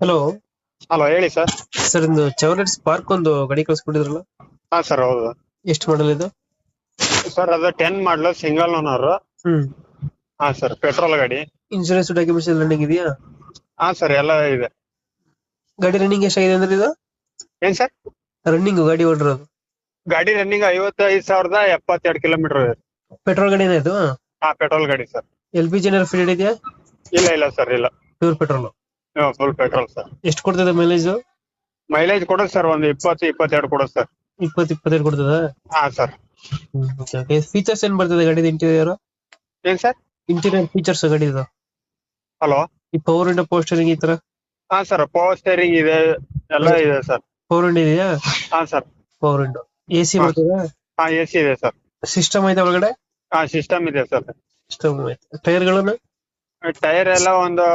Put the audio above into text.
Hello. Hello, ಹೇಳಿ sir. Sir ಇಂದು ಚೆವಲೆಟ್ spark ಒಂದು ಗಾಡಿ ಕಳಿಸ್ಕೊಟ್ಟಿದ್ರಲ್ಲ, ಹಾ ಸರ್, ಹೌದು ಎಷ್ಟು ಮಾಡಲ್ ಇದು? ಸರ್. ಅದು 10 ಮಾಡಲು, ಸಿಂಗಲ್ ಓನರ್. ಹ್ಮ್. ಹಾ ಸರ್, ಪೆಟ್ರೋಲ್ ಗಾಡಿ. ಇನ್ಶೂರೆನ್ಸ್ ಡಾಕ್ಯುಮೆಂಟ್ಸ್ ಎಲ್ಲ ರನ್ನಿಂಗ್ ಇದೆಯಾ? ಹಾ ಸರ್, ಎಲ್ಲ ಇದೆ. ಗಾಡಿ ರನ್ನಿಂಗ್ ಎಷ್ಟಾಗಿದೆ ಅಂದ್ರೆ ಇದು? ಏನ್ ಸರ್? ರನ್ನಿಂಗ್ ಗಾಡಿ ಓಡಿರೋದು? ಗಾಡಿ ರನ್ನಿಂಗ್ 55,072 ಕಿಲೋಮೀಟರ್ ಇದೆ. ಪೆಟ್ರೋಲ್ ಗಾಡಿನೇ ಇದು? ಹಾ, ಪೆಟ್ರೋಲ್ ಗಾಡಿ ಸರ್. LPG ಏನಾದ್ರು ಫಿಟ್ ಇದೆಯಾ? ಇಲ್ಲ ಸರ್, ಇಲ್ಲ. Pure petrol? Full petrol sir. ಎಷ್ಟು ಕೊಡ್ತದೆ ಮೈಲೇಜ್? ಮೈಲೇಜ್ ಕೊಡೋದು ಸರ್, ಒಂದು 20-22 ಕೊಡೋದು ಸರ್. 20-25 ಕೊಡ್ತದ? ಹಾ ಸರ್. ಫೀಚರ್ಸ್ ಏನ್ ಬರ್ತದೆ ಗಾಡಿದ? ಇಂಟೀರಿಯರ್ ಏನ್ ಸರ್? ಇಂಟೀರಿಯರ್ ಫೀಚರ್ಸ್ ಗಾಡಿದು? ಹಲೋ. ಈ ಪವರ್ ವಿಂಡೋ, ಪವರ್ ಸ್ಟೀರಿಂಗ್ ಈ ತರ? ಹಾ ಸರ್, ಪವರ್ ಸ್ಟೇರಿಂಗ್ ಇದೆ, ಎಲ್ಲ ಇದೆ ಸರ್. ಪವರ್ ವಿಂಡೋ ಇದೆಯಾ? ಹಾ ಸರ್. ಪವರ್ ವಿಂಡೋ, AC ಹಾ. ಬರ್ತದ? ಹಾ, AC ಇದೆ ಸರ್. ಸಿಸ್ಟಮ್ ಐತೆ ಒಳಗಡೆ? ಹಾ, ಸಿಸ್ಟಮ್ ಇದೆ ಸರ್. ಸಿಸ್ಟಮ್ ಐತೆ. ಟೈರ್ಗಳನ್ನು? ಟೈರ್ ಎಲ್ಲ ಒಂದು